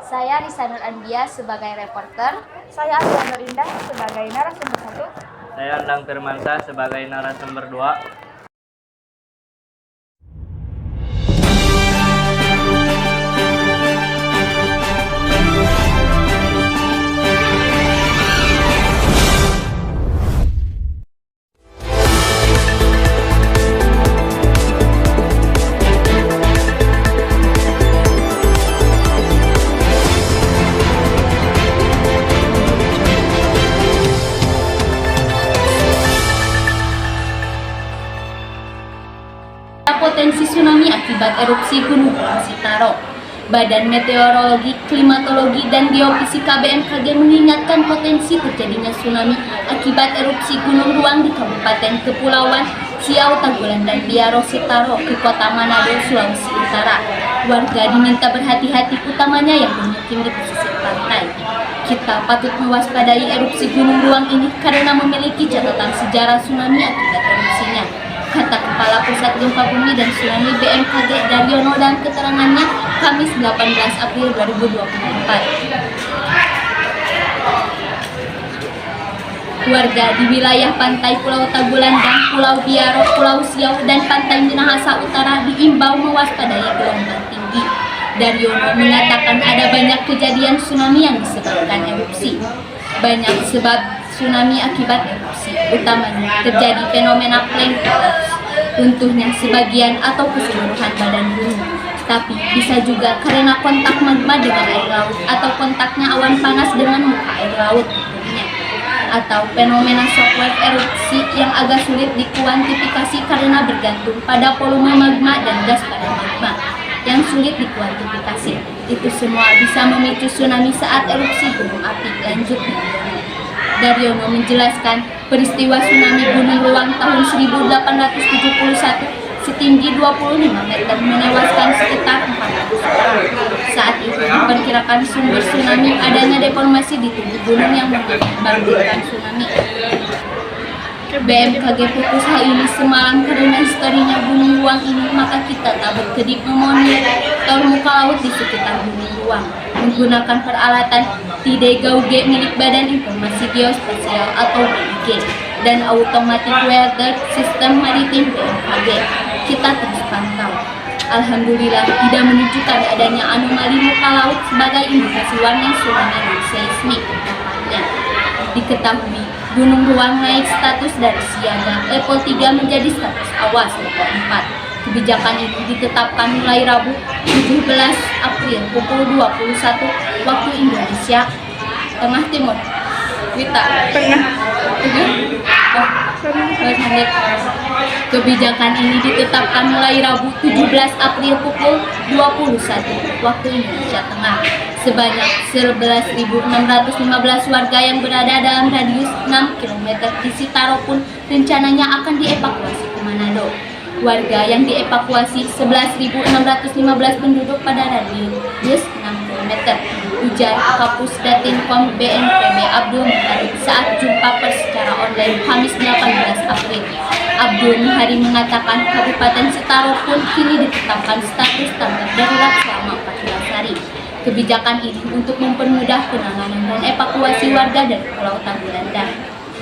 Saya Risa Nur Andia sebagai reporter. Saya Alia Nurindah sebagai narasumber 1. Saya Andang Firmansyah sebagai narasumber 2. Potensi tsunami akibat erupsi Gunung Sitaro. Badan Meteorologi, Klimatologi, dan Geofisika BMKG mengingatkan potensi terjadinya tsunami akibat erupsi Gunung Ruang di Kabupaten Kepulauan Siau, Tagulandang, dan Biaro Sitaro ke Kota Manado, Sulawesi Utara. Warga diminta berhati-hati, utamanya yang bermukim di pesisir pantai. Kita patut mewaspadai erupsi Gunung Ruang ini karena memiliki catatan sejarah tsunami akibat erupsinya, kata Kepala Pusat Gempa Bumi dan Tsunami BMKG Daryono dalam keterangannya Kamis 18 April 2024. Warga di wilayah pantai Pulau Tagulandang, Pulau Biaro, Pulau Siau, dan Pantai Minahasa Utara diimbau mewaspadai gelombang tinggi. Daryono mengatakan ada banyak kejadian tsunami yang disebabkan erupsi. Banyak sebab tsunami akibat erupsi, utamanya terjadi fenomena plank collapse, runtuhnya sebagian atau keseluruhan badan gunung. Tapi bisa juga karena kontak magma dengan air laut atau kontaknya awan panas dengan muka air laut tentunya. Atau fenomena shockwave erupsi yang agak sulit dikuantifikasi karena bergantung pada volume magma dan gas pada magma yang sulit dikuantifikasi. Itu semua bisa memicu tsunami saat erupsi gunung api. Lanjut Daryono menjelaskan peristiwa tsunami Gunung Ruang tahun 1871 setinggi 25 meter menewaskan sekitar 400 orang. Saat itu diperkirakan sumber tsunami adanya deformasi di tubuh gunung yang membangkitkan tsunami. BMKG putus hal ini semalam karena historinya Gunung Ruang ini, maka kita tak berkedip memonitor muka laut di sekitar Gunung Ruang menggunakan peralatan TDGauge milik Badan Informasi Geospasial atau BIG dan Automatic Weather System Maritim BMKG. Kita terus pantau. Alhamdulillah tidak menunjukkan adanya anomali muka laut sebagai indikasi warning tsunami dan seismik. Diketahui Gunung Ruang naik status dari siaga level 3 menjadi status awas level 4. Kebijakan ini ditetapkan mulai Rabu 17 April pukul 21 waktu Indonesia Tengah Timur. Kebijakan ini ditetapkan mulai Rabu 17 April pukul 21 waktu Indonesia Tengah. Sebanyak 11.615 warga yang berada dalam radius 6 km di Sitaro pun rencananya akan dievakuasi ke Manado. Warga yang dievakuasi 11.615 penduduk pada radius 6 km, ujar Kapus Datinkom BNPB Abdul Muhari saat jumpa pers secara online Kamis 18 April. Abdul Muhari mengatakan Kabupaten Sitaro pun kini ditetapkan status tanggap darurat selama 14 hari. Kebijakan ini untuk mempermudah penanganan dan evakuasi warga dari Pulau Tagulandang.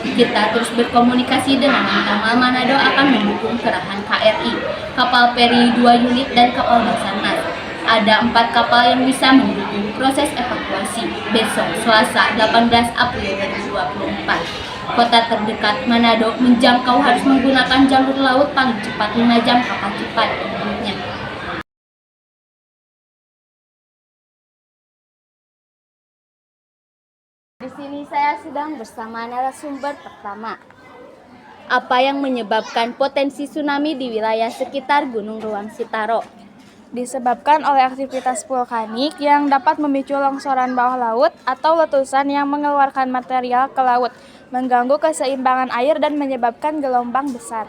Kita terus berkomunikasi dengan Lantamal Manado akan mendukung kerahan KRI, kapal feri 2 unit dan kapal Basarnas. Ada 4 kapal yang bisa mendukung proses evakuasi besok Selasa 18 April 2024. Kota terdekat Manado menjangkau harus menggunakan jalur laut paling cepat 5 jam kapal cepat menurutnya. Di sini saya sedang bersama narasumber pertama. Apa yang menyebabkan potensi tsunami di wilayah sekitar Gunung Ruang Sitaro? Disebabkan oleh aktivitas vulkanik yang dapat memicu longsoran bawah laut atau letusan yang mengeluarkan material ke laut, mengganggu keseimbangan air dan menyebabkan gelombang besar.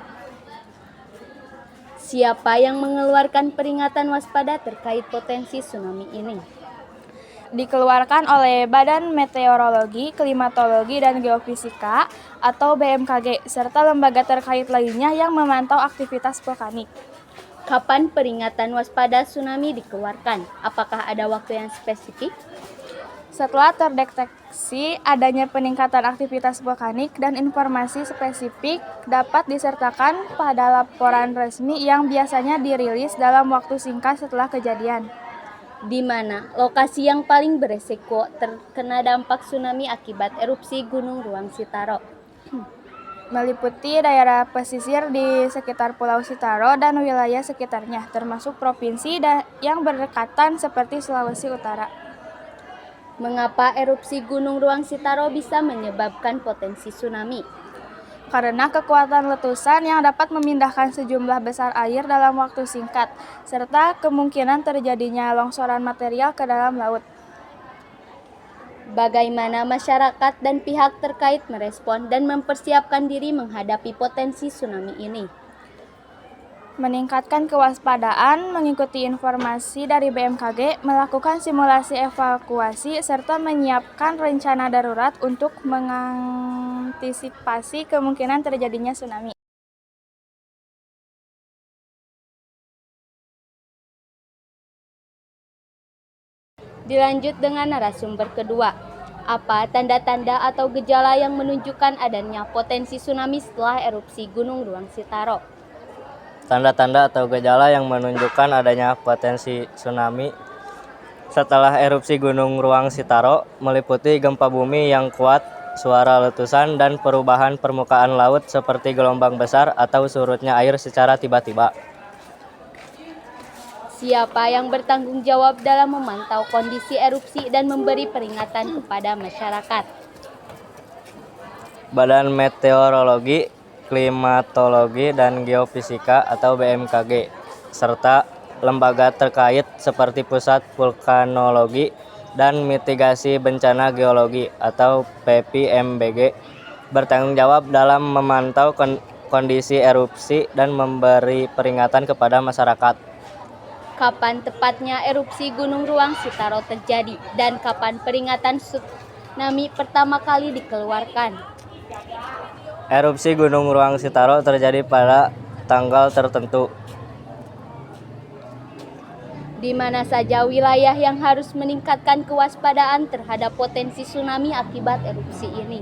Siapa yang mengeluarkan peringatan waspada terkait potensi tsunami ini? Dikeluarkan oleh Badan Meteorologi, Klimatologi, dan Geofisika atau BMKG serta lembaga terkait lainnya yang memantau aktivitas vulkanik. Kapan peringatan waspada tsunami dikeluarkan? Apakah ada waktu yang spesifik? Setelah terdeteksi adanya peningkatan aktivitas vulkanik dan informasi spesifik dapat disertakan pada laporan resmi yang biasanya dirilis dalam waktu singkat setelah kejadian. Di mana lokasi yang paling beresiko terkena dampak tsunami akibat erupsi Gunung Ruang Sitaro? Meliputi daerah pesisir di sekitar Pulau Sitaro dan wilayah sekitarnya, termasuk provinsi yang berdekatan seperti Sulawesi Utara. Mengapa erupsi Gunung Ruang Sitaro bisa menyebabkan potensi tsunami? Karena kekuatan letusan yang dapat memindahkan sejumlah besar air dalam waktu singkat, serta kemungkinan terjadinya longsoran material ke dalam laut. Bagaimana masyarakat dan pihak terkait merespon dan mempersiapkan diri menghadapi potensi tsunami ini? Meningkatkan kewaspadaan, mengikuti informasi dari BMKG, melakukan simulasi evakuasi, serta menyiapkan rencana darurat untuk mengantisipasi kemungkinan terjadinya tsunami. Dilanjut dengan narasumber kedua. Apa tanda-tanda atau gejala yang menunjukkan adanya potensi tsunami setelah erupsi Gunung Ruang Sitaro? Tanda-tanda atau gejala yang menunjukkan adanya potensi tsunami setelah erupsi Gunung Ruang Sitaro meliputi gempa bumi yang kuat, suara letusan, dan perubahan permukaan laut seperti gelombang besar atau surutnya air secara tiba-tiba. Siapa yang bertanggung jawab dalam memantau kondisi erupsi dan memberi peringatan kepada masyarakat? Badan Meteorologi, Klimatologi, dan Geofisika atau BMKG, serta lembaga terkait seperti Pusat Vulkanologi dan Mitigasi Bencana Geologi atau PVMBG bertanggung jawab dalam memantau kondisi erupsi dan memberi peringatan kepada masyarakat. Kapan tepatnya erupsi Gunung Ruang Sitaro terjadi dan kapan peringatan tsunami pertama kali dikeluarkan? Erupsi Gunung Ruang Sitaro terjadi pada tanggal tertentu. Di mana saja wilayah yang harus meningkatkan kewaspadaan terhadap potensi tsunami akibat erupsi ini?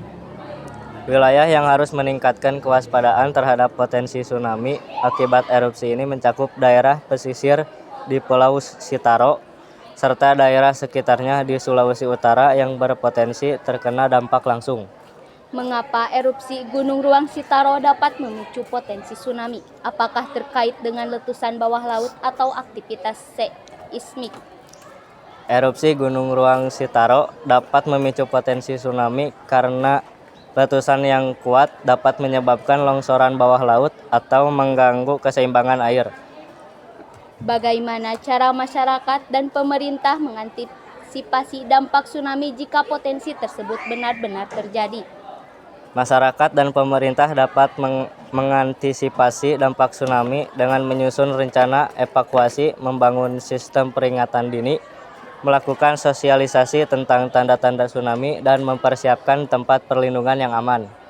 Wilayah yang harus meningkatkan kewaspadaan terhadap potensi tsunami akibat erupsi ini mencakup daerah pesisir di Pulau Sitaro, serta daerah sekitarnya di Sulawesi Utara yang berpotensi terkena dampak langsung. Mengapa erupsi Gunung Ruang Sitaro dapat memicu potensi tsunami? Apakah terkait dengan letusan bawah laut atau aktivitas seismik? Erupsi Gunung Ruang Sitaro dapat memicu potensi tsunami karena letusan yang kuat dapat menyebabkan longsoran bawah laut atau mengganggu keseimbangan air. Bagaimana cara masyarakat dan pemerintah mengantisipasi dampak tsunami jika potensi tersebut benar-benar terjadi? Masyarakat dan pemerintah dapat mengantisipasi dampak tsunami dengan menyusun rencana evakuasi, membangun sistem peringatan dini, melakukan sosialisasi tentang tanda-tanda tsunami, dan mempersiapkan tempat perlindungan yang aman.